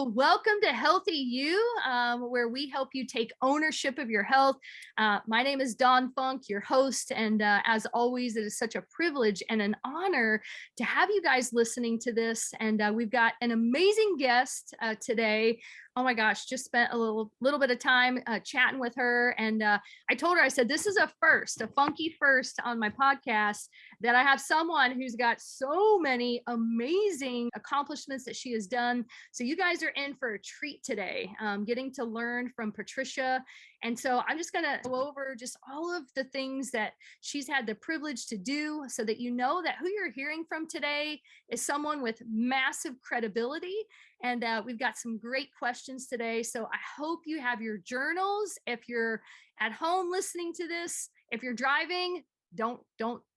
Well, welcome to HealthyU, where we help you take ownership of your health. My name is Dawn Funk, your host, and as always, it is such a privilege and an honor to have you guys listening to this. And we've got an amazing guest today. Oh my gosh, just spent a little bit of time chatting with her. And I told her, I said, this is a first, a funky first on my podcast, that I have someone who's got so many amazing accomplishments that she has done. So you guys are in for a treat today, getting to learn from Patricia. And so I'm just going to go over just all of the things that she's had the privilege to do, so that you know that who you're hearing from today is someone with massive credibility. And we've got some great questions today. So I hope you have your journals. If you're at home listening to this, if you're driving, don't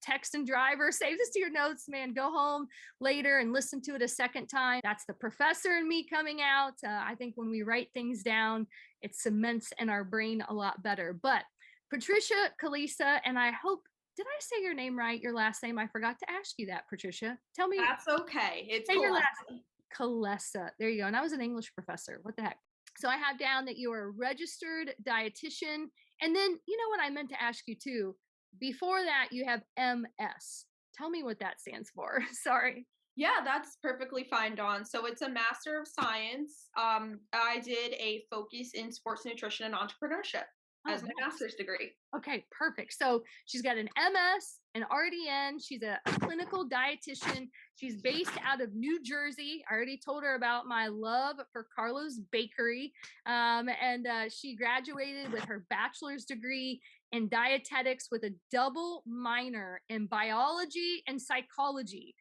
text and drive or save this to your notes, man. Go home later and listen to it a second time. That's the professor and me coming out. I think when we write things down, it cements in our brain a lot better. But Patricia Kolesa, and I hope, did I say your name right? Your last name? I forgot to ask you that, Patricia. Tell me. That's okay. It's say your last name. Kolesa. There you go. And I was an English professor. What the heck? So I have down that you are a registered dietitian. And then, you know what I meant to ask you too? Before that, you have MS. Tell me what that stands for. Sorry. Yeah, that's perfectly fine, Dawn. So it's a Master of Science. I did a focus in Sports Nutrition and Entrepreneurship as my master's degree. Okay, perfect. So she's got an MS, an RDN. She's a clinical dietitian. She's based out of New Jersey. I already told her about my love for Carlo's Bakery. And she graduated with her bachelor's degree in dietetics with a double minor in biology and psychology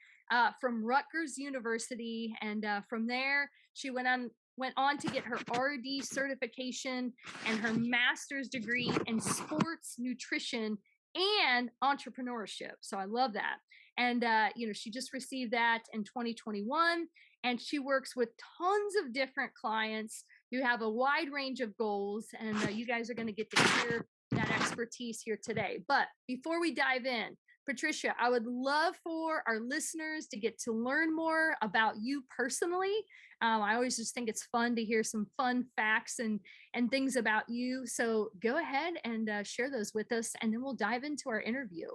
from Rutgers University. And from there, she went on to get her RD certification and her master's degree in sports nutrition and entrepreneurship. So I love that. And, she just received that in 2021, and she works with tons of different clients who have a wide range of goals. And you guys are going to get to hear that expertise here today. But before we dive in, Patricia, I would love for our listeners to get to learn more about you personally. I always just think it's fun to hear some fun facts and things about you. So go ahead and share those with us, and then we'll dive into our interview.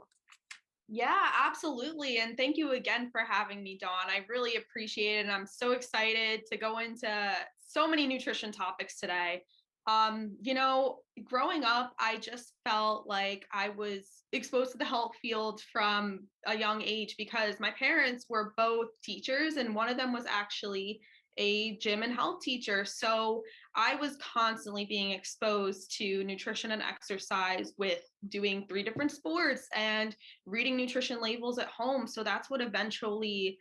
Yeah, absolutely. And thank you again for having me, Dawn. I really appreciate it. And I'm so excited to go into so many nutrition topics today. Growing up, I just felt like I was exposed to the health field from a young age because my parents were both teachers, and one of them was actually a gym and health teacher. So I was constantly being exposed to nutrition and exercise with doing 3 different sports and reading nutrition labels at home. So that's what eventually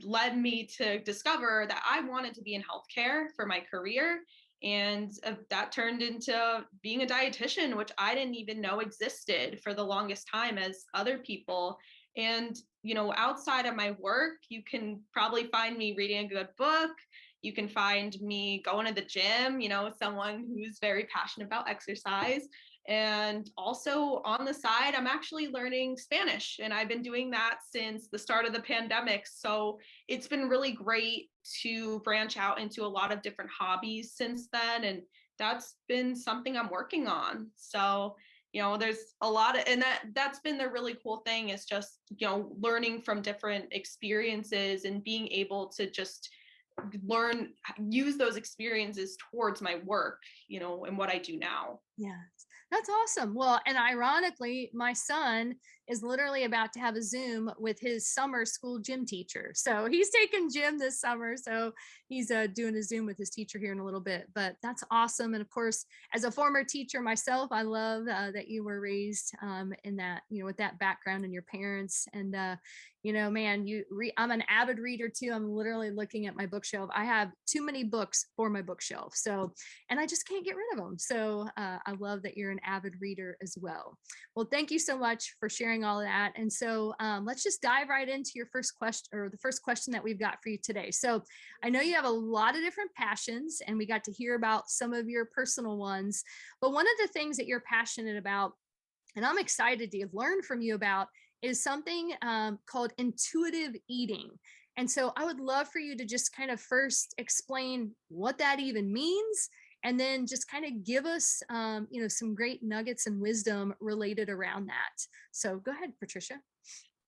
led me to discover that I wanted to be in healthcare for my career. And that turned into being a dietitian, which I didn't even know existed for the longest time as other people. And, outside of my work, you can probably find me reading a good book. You can find me going to the gym, someone who's very passionate about exercise. And also on the side, I'm actually learning Spanish, and I've been doing that since the start of the pandemic. So it's been really great to branch out into a lot of different hobbies since then. And that's been something I'm working on. So, there's a lot of, and that's been the really cool thing, is just, learning from different experiences and being able to just use those experiences towards my work, and what I do now. Yeah, that's awesome. Well, and ironically, my son is literally about to have a Zoom with his summer school gym teacher. So he's taking gym this summer. So he's doing a Zoom with his teacher here in a little bit. But that's awesome. And of course, as a former teacher myself, I love that you were raised in that, with that background and your parents. And man, I'm an avid reader too. I'm literally looking at my bookshelf. I have too many books for my bookshelf. So, and I just can't get rid of them. So I love that you're an avid reader as well. Well, thank you so much for sharing all of that. And so let's just dive right into your first question, or the first question that we've got for you today. So I know you have a lot of different passions, and we got to hear about some of your personal ones, but one of the things that you're passionate about, and I'm excited to learn from you about, is something called intuitive eating. And so I would love for you to just kind of first explain what that even means, and then just kind of give us, some great nuggets and wisdom related around that. So go ahead, Patricia.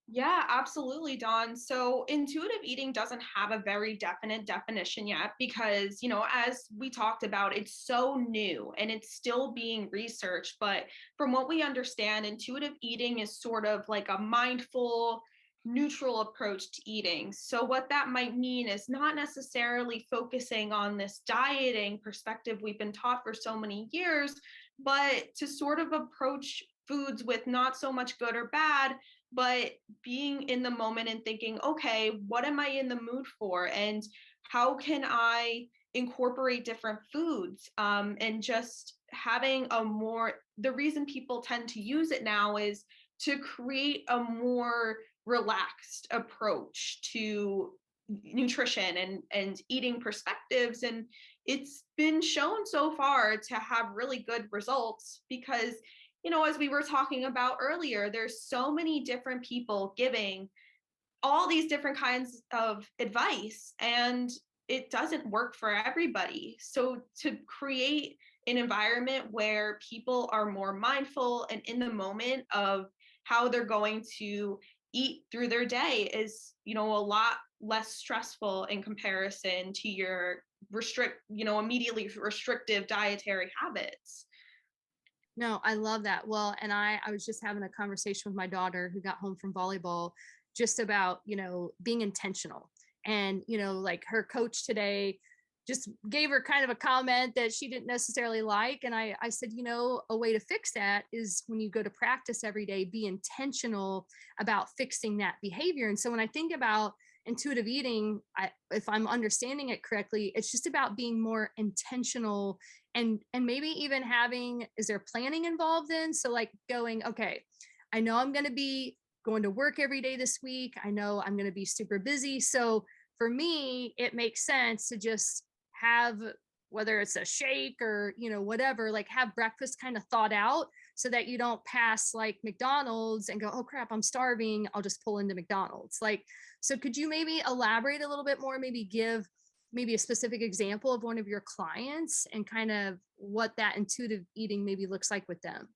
Yeah, absolutely, Dawn. So intuitive eating doesn't have a very definite definition yet because, as we talked about, it's so new and it's still being researched. But from what we understand, intuitive eating is sort of like a mindful, neutral approach to eating. So what that might mean is not necessarily focusing on this dieting perspective we've been taught for so many years, but to sort of approach foods with not so much good or bad, but being in the moment and thinking, okay, what am I in the mood for? And how can I incorporate different foods? And just having the reason people tend to use it now is to create a more relaxed approach to nutrition and eating perspectives. And it's been shown so far to have really good results because as we were talking about earlier, there's so many different people giving all these different kinds of advice, and it doesn't work for everybody. So to create an environment where people are more mindful and in the moment of how they're going to eat through their day is, a lot less stressful in comparison to your immediately restrictive dietary habits. No, I love that. Well, and I was just having a conversation with my daughter who got home from volleyball just about, being intentional. And, like her coach today just gave her kind of a comment that she didn't necessarily like. And I said, a way to fix that is when you go to practice every day, be intentional about fixing that behavior. And so when I think about intuitive eating, if I'm understanding it correctly, it's just about being more intentional, and maybe even is there planning involved in? So like going, okay, I know I'm going to be going to work every day this week. I know I'm going to be super busy. So for me, it makes sense to just have, whether it's a shake or, whatever, like have breakfast kind of thought out so that you don't pass like McDonald's and go, oh crap, I'm starving, I'll just pull into McDonald's. Like, so could you maybe elaborate a little bit more, maybe give maybe a specific example of one of your clients and kind of what that intuitive eating maybe looks like with them?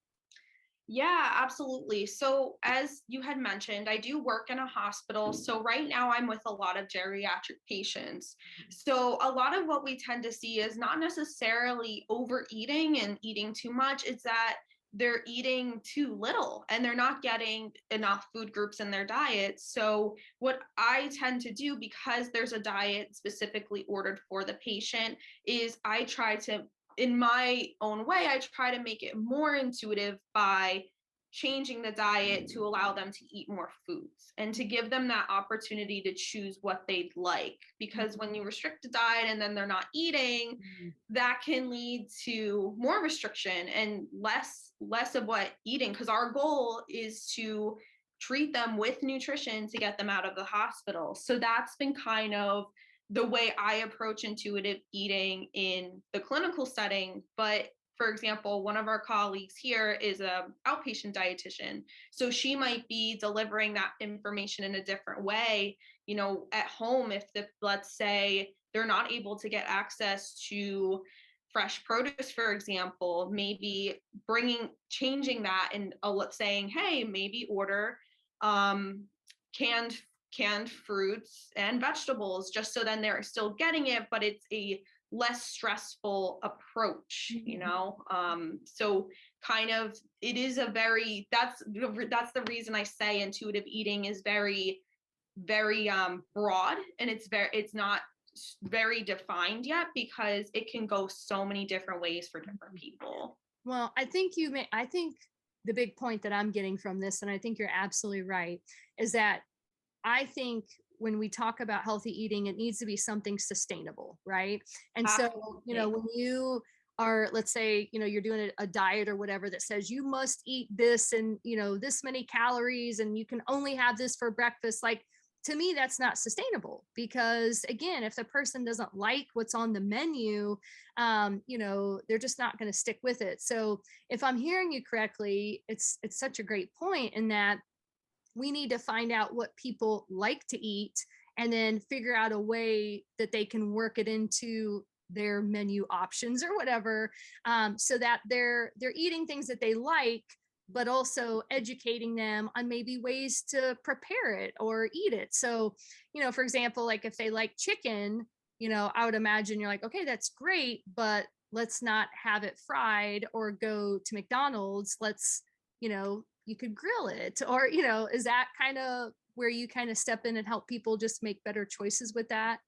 Yeah, absolutely. So, as you had mentioned, I do work in a hospital. So, right now I'm with a lot of geriatric patients. So, a lot of what we tend to see is not necessarily overeating and eating too much, it's that they're eating too little and they're not getting enough food groups in their diet. So, what I tend to do, because there's a diet specifically ordered for the patient, is I try to, in my own way, I try to make it more intuitive by changing the diet to allow them to eat more foods and to give them that opportunity to choose what they'd like. Because when you restrict a diet and then they're not eating, that can lead to more restriction and less of what eating, because our goal is to treat them with nutrition to get them out of the hospital. So that's been kind of the way I approach intuitive eating in the clinical setting. But for example, one of our colleagues here is a outpatient dietitian. So she might be delivering that information in a different way, at home. If let's say they're not able to get access to fresh produce, for example, maybe changing that and saying, hey, maybe order canned fruits and vegetables, just so then they're still getting it, but it's a less stressful approach. So kind of, it is that's the reason I say intuitive eating is very, very broad, and it's not very defined yet, because it can go so many different ways for different people. Well, I think the big point that I'm getting from this, and I think you're absolutely right, is that I think when we talk about healthy eating, it needs to be something sustainable, right? And so, when you are, let's say, you're doing a diet or whatever that says you must eat this and, this many calories and you can only have this for breakfast, like, to me, that's not sustainable, because again, if the person doesn't like what's on the menu, they're just not going to stick with it. So if I'm hearing you correctly, it's such a great point in that we need to find out what people like to eat and then figure out a way that they can work it into their menu options or whatever, so that they're eating things that they like, but also educating them on maybe ways to prepare it or eat it. So, for example, like if they like chicken, I would imagine you're like, okay, that's great, but let's not have it fried or go to McDonald's. Let's, you could grill it, or, is that kind of where you kind of step in and help people just make better choices with that?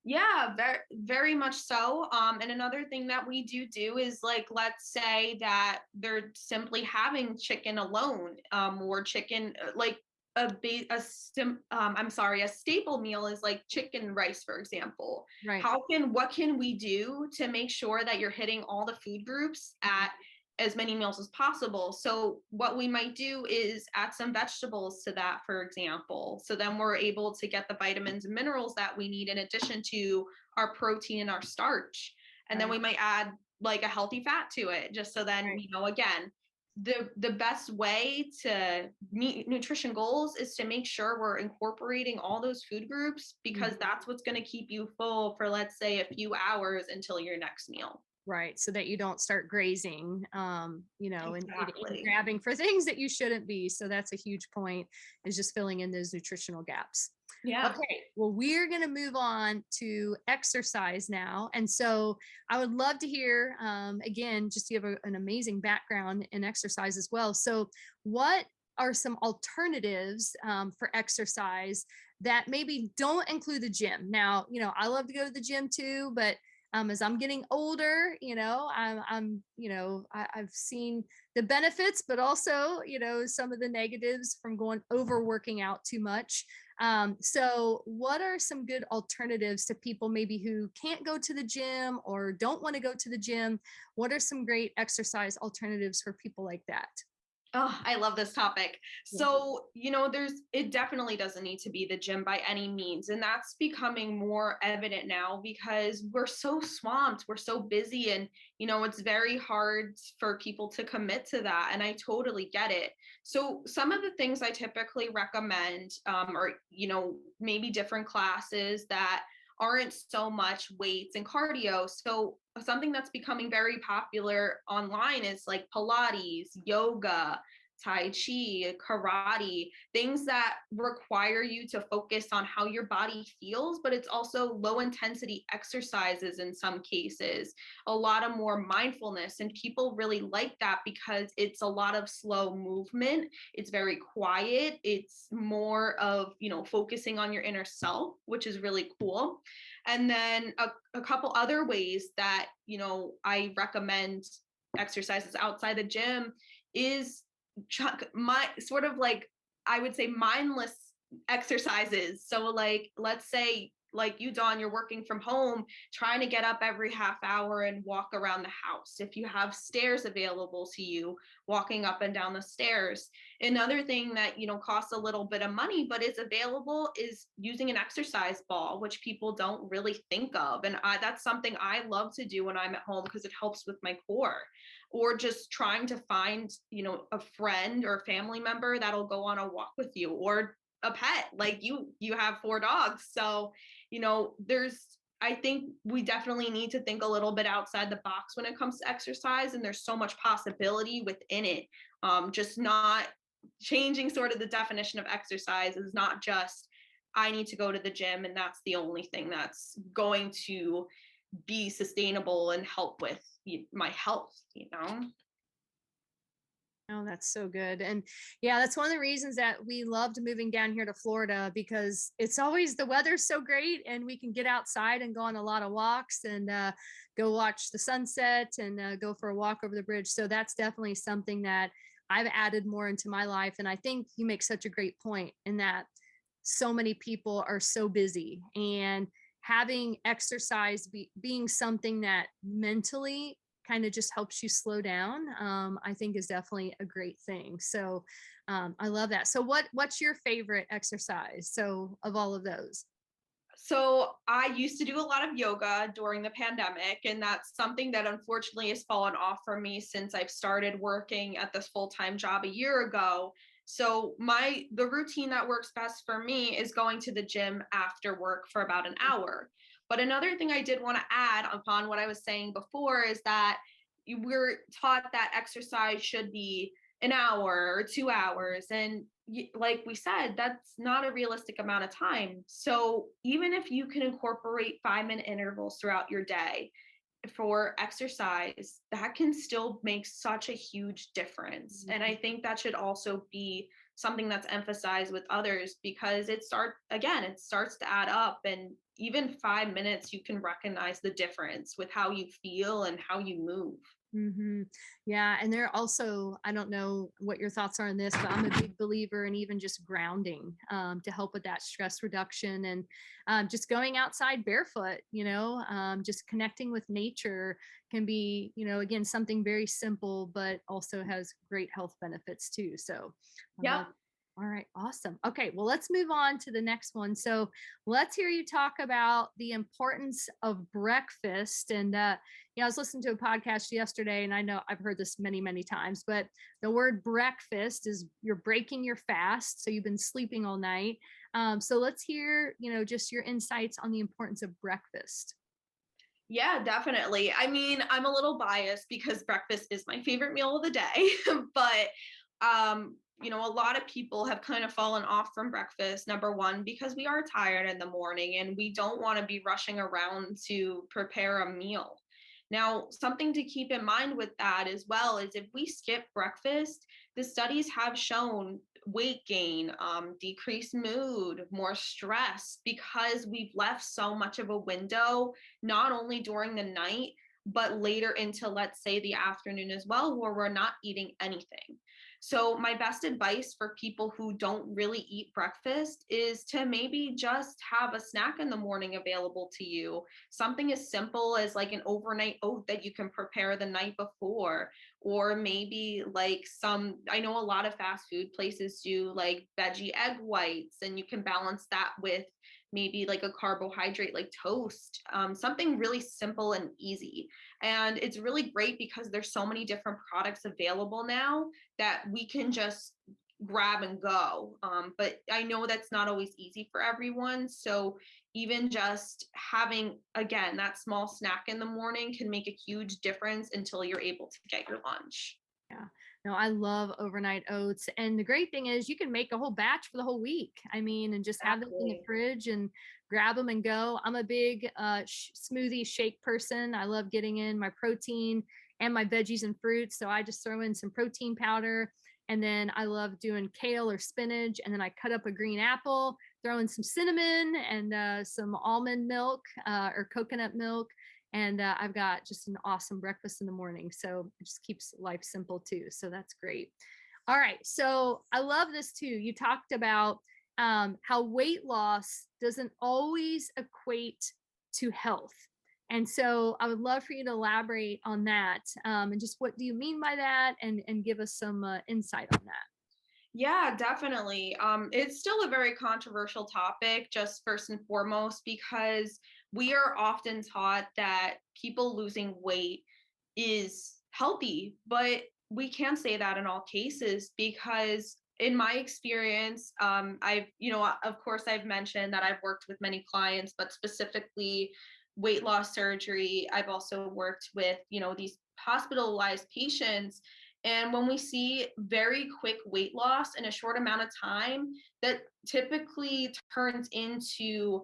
Yeah, very, very much so. And another thing that we do is, like, let's say that they're simply having chicken alone, or chicken, like a staple meal is like chicken rice, for example. Right. What can we do to make sure that you're hitting all the food groups at as many meals as possible? So what we might do is add some vegetables to that, for example. So then we're able to get the vitamins and minerals that we need in addition to our protein and our starch. And then we might add like a healthy fat to it, just so then, again, the best way to meet nutrition goals is to make sure we're incorporating all those food groups, because that's what's going to keep you full for, let's say, a few hours until your next meal. Right. So that you don't start grazing, and Exactly. grabbing for things that you shouldn't be. So that's a huge point, is just filling in those nutritional gaps. Yeah. Okay. Well, we're going to move on to exercise now. And so I would love to hear, again, just you have an amazing background in exercise as well. So what are some alternatives for exercise that maybe don't include the gym? Now, I love to go to the gym too, but as I'm getting older, I've seen the benefits, but also, some of the negatives from overworking out too much. So what are some good alternatives to people maybe who can't go to the gym or don't want to go to the gym? What are some great exercise alternatives for people like that? Oh, I love this topic. So, it definitely doesn't need to be the gym by any means. And that's becoming more evident now because we're so swamped, we're so busy, and, it's very hard for people to commit to that. And I totally get it. So, some of the things I typically recommend, are, maybe different classes that aren't so much weights and cardio. So something that's becoming very popular online is like Pilates, yoga, Tai Chi, karate, things that require you to focus on how your body feels, but it's also low intensity exercises in some cases, a lot of more mindfulness. And people really like that because it's a lot of slow movement. It's very quiet. It's more of, focusing on your inner self, which is really cool. And then a couple other ways that, I recommend exercises outside the gym is my sort of like, I would say, mindless exercises. So like, let's say like you, Dawn, you're working from home, trying to get up every half hour and walk around the house. If you have stairs available to you, walking up and down the stairs. Another thing that, costs a little bit of money, but is available, is using an exercise ball, which people don't really think of. And that's something I love to do when I'm at home because it helps with my core. Or just trying to find, a friend or family member that'll go on a walk with you, or a pet, like you have 4 dogs. So, I think we definitely need to think a little bit outside the box when it comes to exercise, and there's so much possibility within it. Just not changing sort of the definition of exercise is not just, I need to go to the gym and that's the only thing that's going to be sustainable and help with my health. Oh, that's so good. And yeah, that's one of the reasons that we loved moving down here to Florida, because it's always, the weather's so great and we can get outside and go on a lot of walks and go watch the sunset and go for a walk over the bridge. So that's definitely something that I've added more into my life. And I think you make such a great point in that so many people are so busy, and having exercise being something that mentally kind of just helps you slow down, I think is definitely a great thing. So I love that. So what's your favorite exercise, so of all of those? So I used to do a lot of yoga during the pandemic, and that's something that unfortunately has fallen off for me since I've started working at this full-time job a year ago. So the routine that works best for me is going to the gym after work for about an hour. But another thing I did want to add upon what I was saying before is that we're taught that exercise should be an hour or 2 hours. And like we said, that's not a realistic amount of time. So even if you can incorporate 5-minute intervals throughout your day for exercise, that can still make such a huge difference. And I think that should also be something that's emphasized with others, because it starts to add up. And even 5 minutes, you can recognize the difference with how you feel and how you move. Yeah. And there also, I don't know what your thoughts are on this, but I'm a big believer in even just grounding to help with that stress reduction, and just going outside barefoot, just connecting with nature can be, again, something very simple, but also has great health benefits too. So I Yeah. love. All right, awesome. Okay, well, let's move on to the next one. So let's hear you talk about the importance of breakfast. And I was listening to a podcast yesterday, and I know I've heard this many, many times, but the word breakfast is you're breaking your fast. So you've been sleeping all night. So let's hear, just your insights on the importance of breakfast. Yeah, definitely. I mean, I'm a little biased because breakfast is my favorite meal of the day, but a lot of people have kind of fallen off from breakfast. Number one, because we are tired in the morning and we don't want to be rushing around to prepare a meal. Now, something to keep in mind with that as well is if we skip breakfast, the studies have shown weight gain, decreased mood, more stress, because we've left so much of a window, not only during the night, but later into, let's say, the afternoon as well, where we're not eating anything. So my best advice for people who don't really eat breakfast is to maybe just have a snack in the morning available to you. Something as simple as like an overnight oat that you can prepare the night before, or maybe like I know a lot of fast food places do like veggie egg whites, and you can balance that with maybe like a carbohydrate like toast, something really simple and easy. And it's really great because there's so many different products available now that we can just grab and go. But I know that's not always easy for everyone. So even just having, again, that small snack in the morning can make a huge difference until you're able to get your lunch. Yeah. No, I love overnight oats. And the great thing is you can make a whole batch for the whole week. I mean, and just have them in the Exactly. fridge and grab them and go. I'm a big smoothie shake person. I love getting in my protein and my veggies and fruits. So I just throw in some protein powder. And then I love doing kale or spinach. And then I cut up a green apple, throw in some cinnamon and some almond milk or coconut milk, and I've got just an awesome breakfast in the morning. So it just keeps life simple too. So that's great. All right. So I love this too. You talked about how weight loss doesn't always equate to health. And so I would love for you to elaborate on that, and just what do you mean by that, and give us some insight on that. Yeah, definitely. It's still a very controversial topic, just first and foremost, because we are often taught that people losing weight is healthy, but we can't say that in all cases, because in my experience, of course, I've mentioned that I've worked with many clients, but specifically weight loss surgery. I've also worked with, these hospitalized patients. And when we see very quick weight loss in a short amount of time, that typically turns into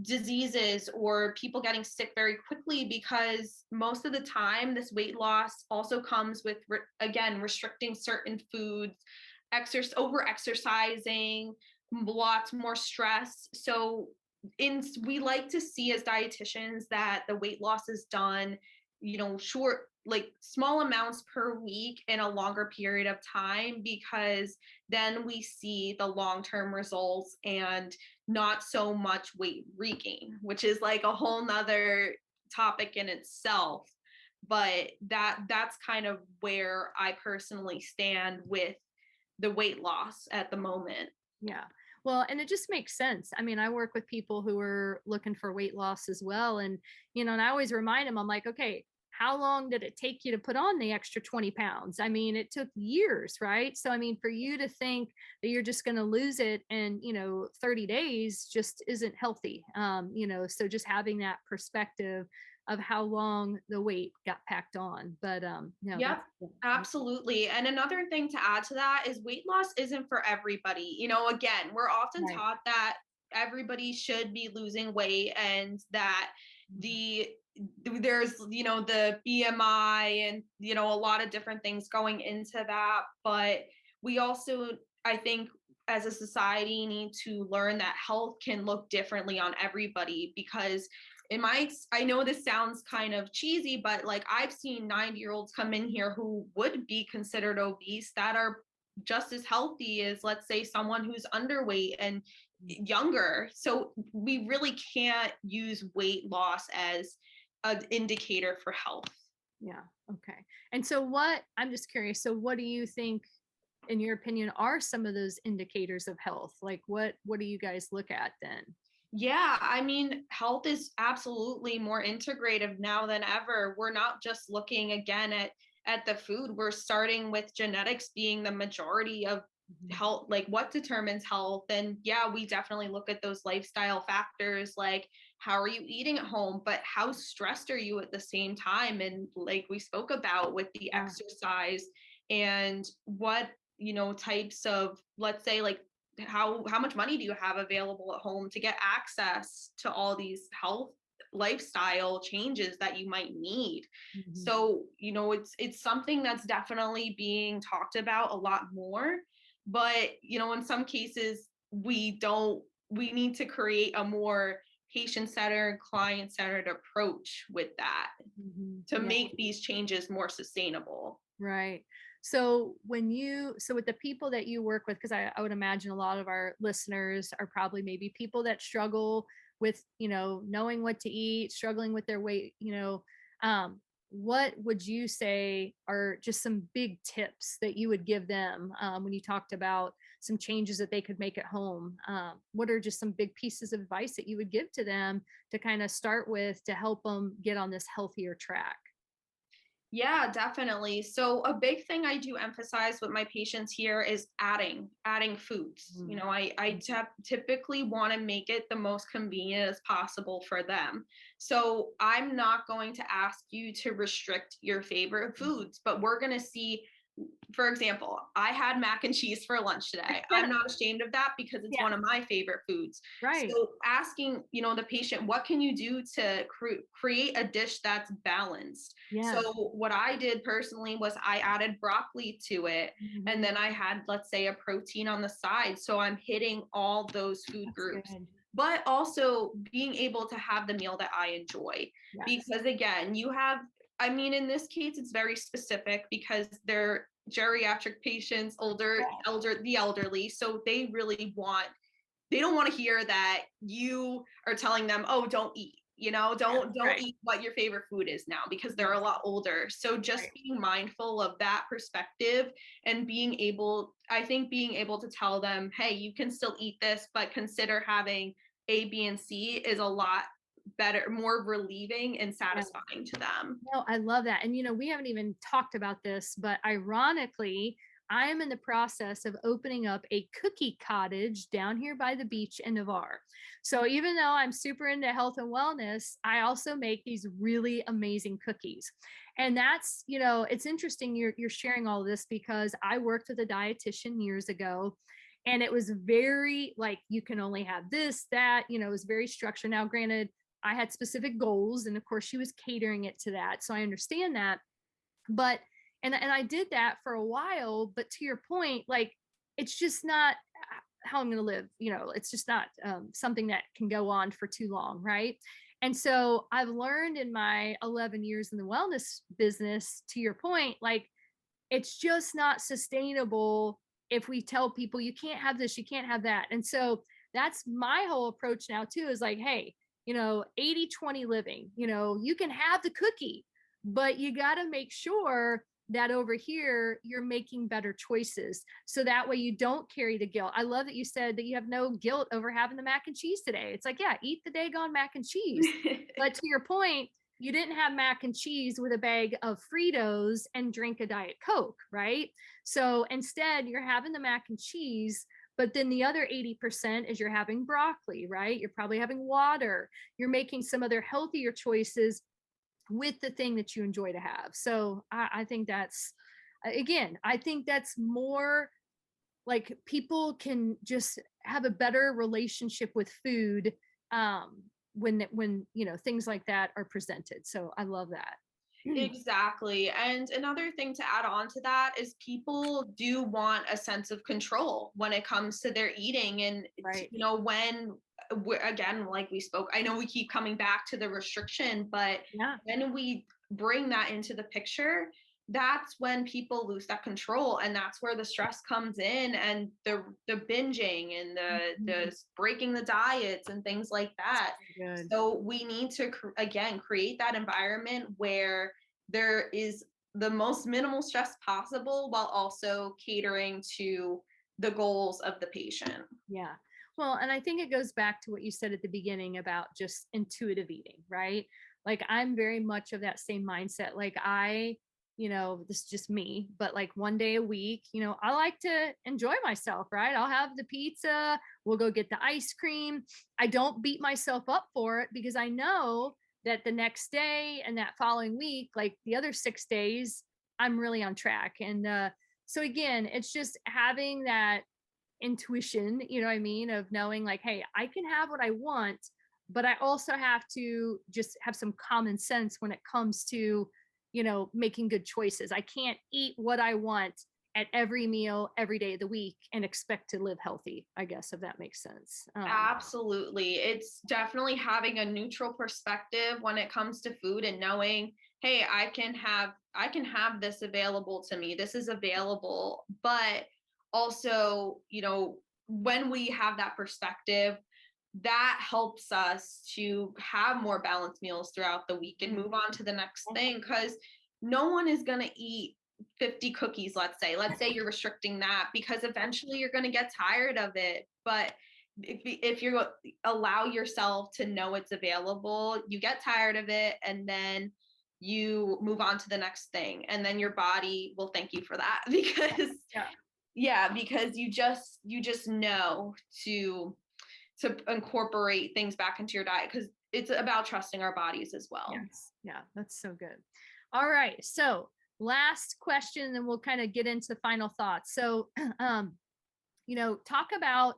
diseases or people getting sick very quickly, because most of the time this weight loss also comes with again restricting certain foods, over exercising, lots more stress. So we like to see as dietitians that the weight loss is done, short, like small amounts per week in a longer period of time, because then we see the long-term results and not so much weight regain, which is like a whole nother topic in itself. But that's kind of where I personally stand with the weight loss at the moment. Yeah. Well, and it just makes sense. I mean, I work with people who are looking for weight loss as well. And I always remind them, I'm like, okay, how long did it take you to put on the extra 20 pounds? I mean, it took years, right? So, I mean, for you to think that you're just going to lose it in, 30 days just isn't healthy. So just having that perspective of how long the weight got packed on. But, no, Yep, absolutely. And another thing to add to that is weight loss isn't for everybody. Again, we're often right. taught that everybody should be losing weight and that the there's the BMI and a lot of different things going into that, but we also, I think, as a society need to learn that health can look differently on everybody, because I know this sounds kind of cheesy, but like I've seen 90-year-olds come in here who would be considered obese that are just as healthy as, let's say, someone who's underweight and younger. So we really can't use weight loss as an indicator for health. Yeah. Okay. And so I'm just curious. So what do you think, in your opinion, are some of those indicators of health? Like what do you guys look at then? Yeah, I mean, health is absolutely more integrative now than ever. We're not just looking again at the food. We're starting with genetics being the majority of health, like what determines health. And yeah, we definitely look at those lifestyle factors, like how are you eating at home, but how stressed are you at the same time? And like we spoke about with the exercise, and what, types of, let's say, like how much money do you have available at home to get access to all these health lifestyle changes that you might need. So it's something that's definitely being talked about a lot more, but in some cases we need to create a more patient-centered, client-centered approach with that to make these changes more sustainable. Right. So with the people that you work with, because I would imagine a lot of our listeners are probably maybe people that struggle with, knowing what to eat, struggling with their weight, what would you say are just some big tips that you would give them when you talked about some changes that they could make at home? What are just some big pieces of advice that you would give to them to kind of start with to help them get on this healthier track? Yeah, definitely. So a big thing I do emphasize with my patients here is adding foods. I typically want to make it the most convenient as possible for them. So I'm not going to ask you to restrict your favorite foods, but we're going to see, for example, I had mac and cheese for lunch today. I'm not ashamed of that because it's one of my favorite foods. Right. So asking, the patient, what can you do to create a dish that's balanced? Yeah. So what I did personally was I added broccoli to it, and then I had, let's say, a protein on the side. So I'm hitting all those food groups. Good. But also being able to have the meal that I enjoy. Yes. Because again, in this case, it's very specific because they're geriatric patients, the elderly. So they don't want to hear that you are telling them, oh, don't eat, don't eat what your favorite food is now, because they're a lot older. So just being mindful of that perspective and being able to tell them, hey, you can still eat this, but consider having A, B, and C is a lot better, more relieving and satisfying to them. No, I love that. And we haven't even talked about this, but ironically, I am in the process of opening up a cookie cottage down here by the beach in Navarre. So even though I'm super into health and wellness, I also make these really amazing cookies. And that's, it's interesting you're sharing all of this, because I worked with a dietitian years ago, and it was very like, you can only have this, that, it was very structured. Now, granted, I had specific goals, and of course she was catering it to that. So I understand that. But, and I did that for a while, but to your point, like, it's just not how I'm going to live. It's just not something that can go on for too long. Right. And so I've learned in my 11 years in the wellness business, to your point, like, it's just not sustainable if we tell people you can't have this, you can't have that. And so that's my whole approach now too, is like, hey, 80-20 living, you can have the cookie, but you got to make sure that over here you're making better choices, so that way you don't carry the guilt. I love that you said that you have no guilt over having the mac and cheese today. It's like, yeah, eat the daggone mac and cheese. But to your point, you didn't have mac and cheese with a bag of Fritos and drink a Diet Coke, right? So instead, you're having the mac and cheese, but then the other 80% is you're having broccoli, right? You're probably having water. You're making some other healthier choices with the thing that you enjoy to have. So I think that's, again, I think that's more like people can just have a better relationship with food when things like that are presented. So I love that. Exactly. And another thing to add on to that is people do want a sense of control when it comes to their eating. And, Right. when again, like we spoke, I know we keep coming back to the restriction, but Yeah. when we bring that into the picture, that's when people lose that control, and that's where the stress comes in, and the binging and the breaking the diets and things like that. Good. So we need to again create that environment where there is the most minimal stress possible while also catering to the goals of the patient. Yeah. Well, and I think it goes back to what you said at the beginning about just intuitive eating, right? Like I'm very much of that same mindset. Like this is just me, but like one day a week, I like to enjoy myself, right? I'll have the pizza, we'll go get the ice cream. I don't beat myself up for it because I know that the next day and that following week, like the other 6 days, I'm really on track. And so again, it's just having that intuition, you know what I mean, of knowing like, hey, I can have what I want, but I also have to just have some common sense when it comes to, making good choices. I can't eat what I want at every meal every day of the week and expect to live healthy, I guess, if that makes sense. Absolutely. It's definitely having a neutral perspective when it comes to food and knowing, hey, I can have this available to me. This is available, but also, when we have that perspective, that helps us to have more balanced meals throughout the week and move on to the next thing, because no one is going to eat 50 cookies, let's say you're restricting that, because eventually you're going to get tired of it. But if you allow yourself to know it's available, you get tired of it, and then you move on to the next thing, and then your body will thank you for that because Yeah. yeah, because you just know to incorporate things back into your diet, because it's about trusting our bodies as well. Yes. Yeah. That's so good. All right. So last question, then we'll kind of get into final thoughts. So, talk about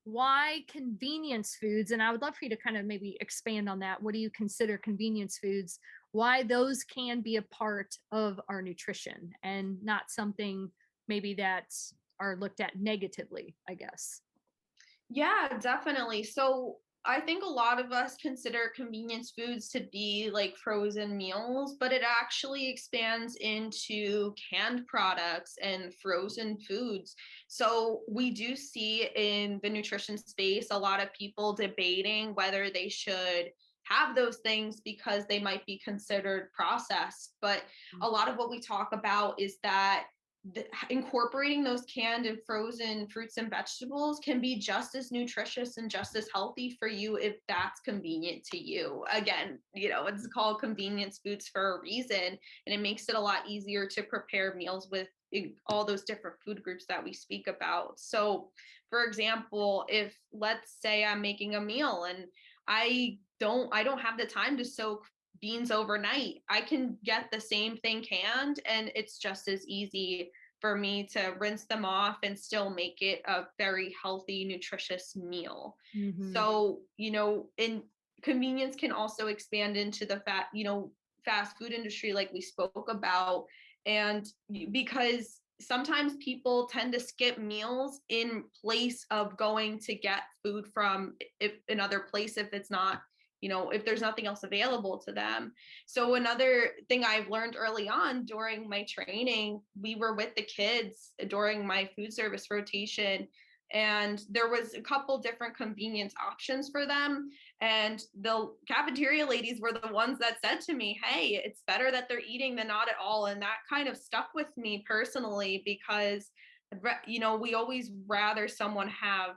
why convenience foods, and I would love for you to kind of maybe expand on that. What do you consider convenience foods? Why those can be a part of our nutrition and not something maybe that are looked at negatively, I guess. Yeah, definitely. So I think a lot of us consider convenience foods to be like frozen meals, but it actually expands into canned products and frozen foods. So we do see in the nutrition space a lot of people debating whether they should have those things because they might be considered processed. But a lot of what we talk about is that incorporating those canned and frozen fruits and vegetables can be just as nutritious and just as healthy for you if that's convenient to you. Again, it's called convenience foods for a reason, and it makes it a lot easier to prepare meals with all those different food groups that we speak about. So, for example, if let's say I'm making a meal and I don't have the time to soak beans overnight, I can get the same thing canned, and it's just as easy for me to rinse them off and still make it a very healthy, nutritious meal. Mhm. So, in convenience can also expand into the fast food industry, like we spoke about. And because sometimes people tend to skip meals in place of going to get food from if another place if it's not if there's nothing else available to them. So another thing I've learned early on during my training, we were with the kids during my food service rotation, and there was a couple different convenience options for them, and the cafeteria ladies were the ones that said to me, hey, it's better that they're eating than not at all. And that kind of stuck with me personally, because we always rather someone have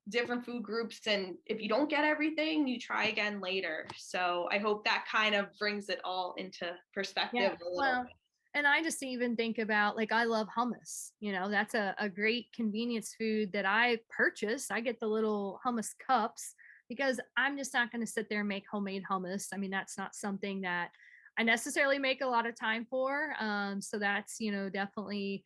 different food groups. And if you don't get everything, you try again later. So I hope that kind of brings it all into perspective Yeah. a little Well, and I just even think about, like, I love hummus. That's a great convenience food that I purchase. I get the little hummus cups because I'm just not going to sit there and make homemade hummus. I mean, that's not something that I necessarily make a lot of time for. So that's, definitely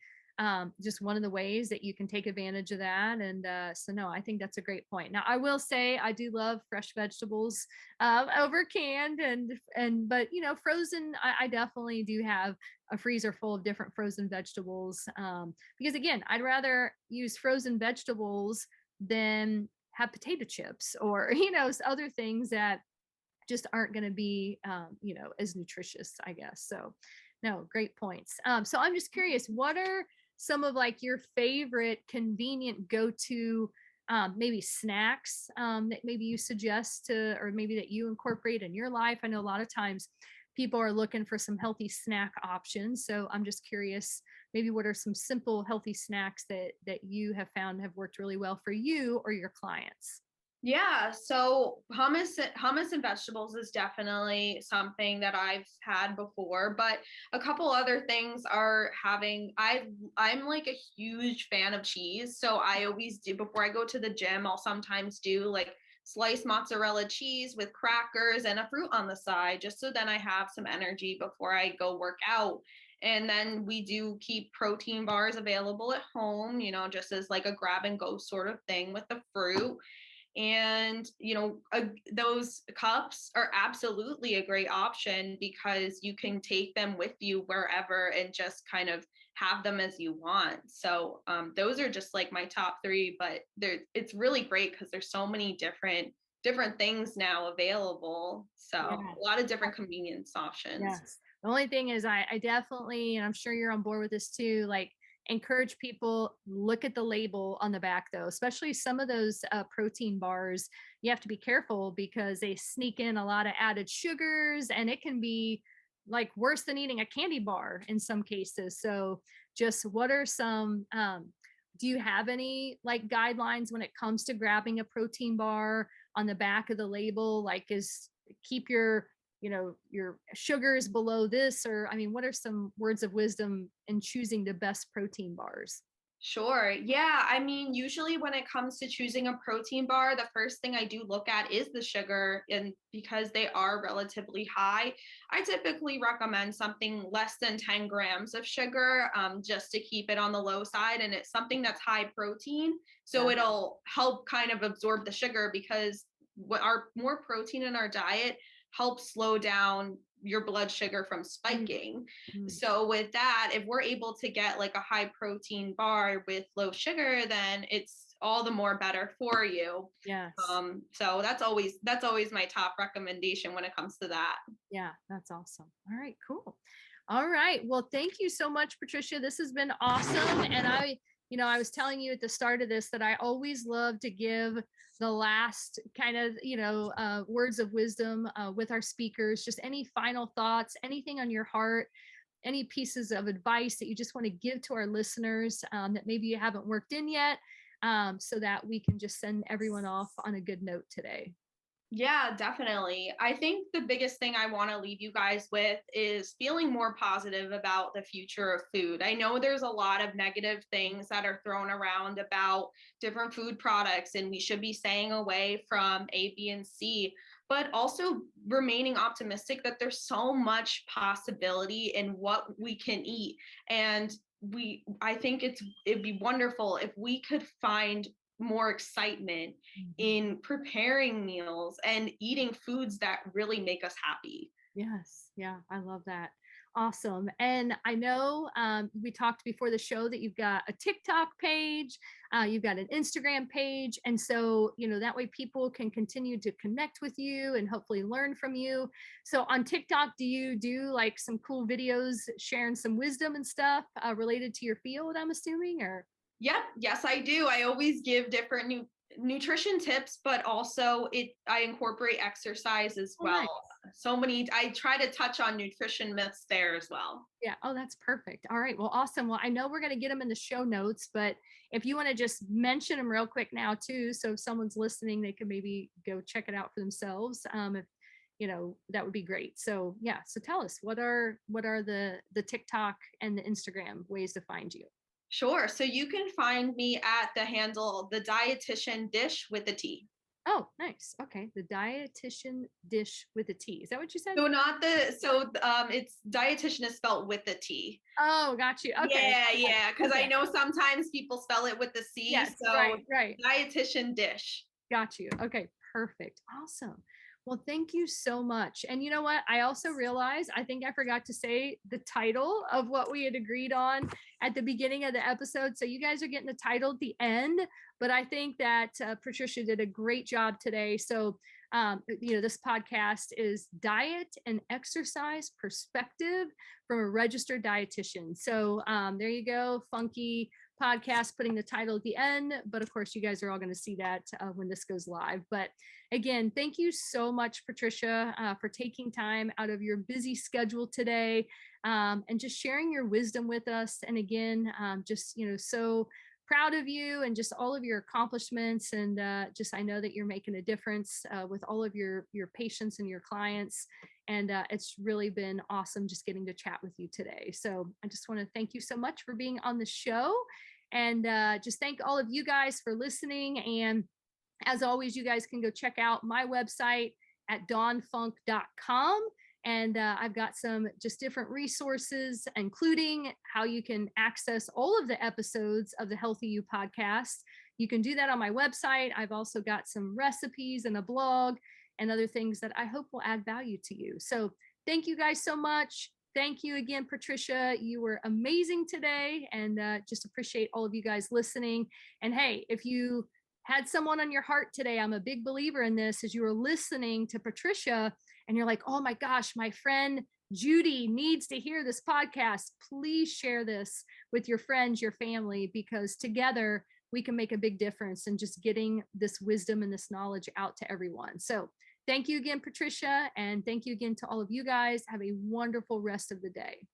just one of the ways that you can take advantage of that. And so, no, I think that's a great point. Now, I will say I do love fresh vegetables over canned, but frozen. I definitely do have a freezer full of different frozen vegetables because, again, I'd rather use frozen vegetables than have potato chips or other things that just aren't going to be as nutritious, I guess. So no, great points. So I'm just curious, what are some of, like, your favorite convenient go-to maybe snacks that maybe you suggest to, or maybe that you incorporate in your life? I know a lot of times people are looking for some healthy snack options. So I'm just curious, maybe what are some simple healthy snacks that you have found have worked really well for you or your clients? Yeah, so hummus and vegetables is definitely something that I've had before, but a couple other things are having I'm like a huge fan of cheese. So I always do, before I go to the gym, I'll sometimes do like sliced mozzarella cheese with crackers and a fruit on the side, just so then I have some energy before I go work out. And then we do keep protein bars available at home, just as like a grab and go sort of thing with the fruit. And those cups are absolutely a great option because you can take them with you wherever and just kind of have them as you want. So those are just like my top three, but it's really great because there's so many different things now available. So Yeah. a lot of different convenience options. Yes. The only thing is I definitely, and I'm sure you're on board with this too, like, encourage people, look at the label on the back though, especially some of those protein bars. You have to be careful because they sneak in a lot of added sugars, and it can be like worse than eating a candy bar in some cases. So just what are some do you have any, like, guidelines when it comes to grabbing a protein bar on the back of the label? Like, is keep your sugars below this, or, I mean, what are some words of wisdom in choosing the best protein bars? Sure. Yeah. I mean, usually when it comes to choosing a protein bar, the first thing I do look at is the sugar. And because they are relatively high, I typically recommend something less than 10 grams of sugar, just to keep it on the low side. And it's something that's high protein. So Yeah. it'll help kind of absorb the sugar because what our more protein in our diet helps slow down your blood sugar from spiking. Mhm. So with that, if we're able to get like a high protein bar with low sugar, then it's all the more better for you. Yes. So that's always my top recommendation when it comes to that. Yeah, that's awesome. All right, cool. All right. Well, thank you so much, Patricia. This has been awesome. And I was telling you at the start of this that I always love to give the last kind of, words of wisdom with our speakers. Just any final thoughts, anything on your heart, any pieces of advice that you just want to give to our listeners that maybe you haven't worked in yet, so that we can just send everyone off on a good note today. Yeah, definitely. I think the biggest thing I want to leave you guys with is feeling more positive about the future of food. I know there's a lot of negative things that are thrown around about different food products, and we should be staying away from A, B, and C, but also remaining optimistic that there's so much possibility in what we can eat. And I think it'd be wonderful if we could find more excitement Mhm. in preparing meals and eating foods that really make us happy. Yes. Yeah. I love that. Awesome. And I know we talked before the show that you've got a TikTok page, you've got an Instagram page. And so, that way people can continue to connect with you and hopefully learn from you. So on TikTok, do you do like some cool videos sharing some wisdom and stuff related to your field, I'm assuming, or? Yep. Yes, I do. I always give different nutrition tips, but also I incorporate exercise as Oh, well. nice. I try to touch on nutrition myths there as well. Yeah. Oh, that's perfect. All right. Well, awesome. Well, I know we're going to get them in the show notes, but if you want to just mention them real quick now too, so if someone's listening, they can maybe go check it out for themselves. If that would be great. So yeah. So tell us what are the TikTok and the Instagram ways to find you? Sure. So you can find me at the handle the dietitian dish with a T. Oh, nice. Okay. The dietitian dish with a T. Is that what you said? So not the so it's dietitian is spelled with a T. Oh, got you. Okay. Yeah, yeah. Because I Okay. know sometimes people spell it with the C. Yes. So Right. Right. dietitian dish. Got you. Okay, perfect. Awesome. Well, thank you so much. And you know what? I also realized, I think I forgot to say the title of what we had agreed on at the beginning of the episode. So you guys are getting the title at the end, but I think that Patricia did a great job today. So, this podcast is Diet and Exercise Perspective from a Registered Dietitian. So there you go. Funky podcast, putting the title at the end. But of course, you guys are all going to see that when this goes live. But again, thank you so much, Patricia, for taking time out of your busy schedule today and just sharing your wisdom with us. And again, so proud of you and just all of your accomplishments. And I know that you're making a difference with all of your patients and your clients. And it's really been awesome just getting to chat with you today. So I just want to thank you so much for being on the show. And just thank all of you guys for listening. And as always, you guys can go check out my website at dawnfunk.com. And I've got some just different resources, including how you can access all of the episodes of the HealthyU podcast. You can do that on my website. I've also got some recipes and a blog and other things that I hope will add value to you. So thank you guys so much. Thank you again, Patricia. You were amazing today, and just appreciate all of you guys listening. And hey, if you had someone on your heart today, I'm a big believer in this, as you were listening to Patricia and you're like, oh my gosh, my friend Judy needs to hear this podcast. Please share this with your friends, your family, because together we can make a big difference in just getting this wisdom and this knowledge out to everyone. So thank you again, Patricia. And thank you again to all of you guys. Have a wonderful rest of the day.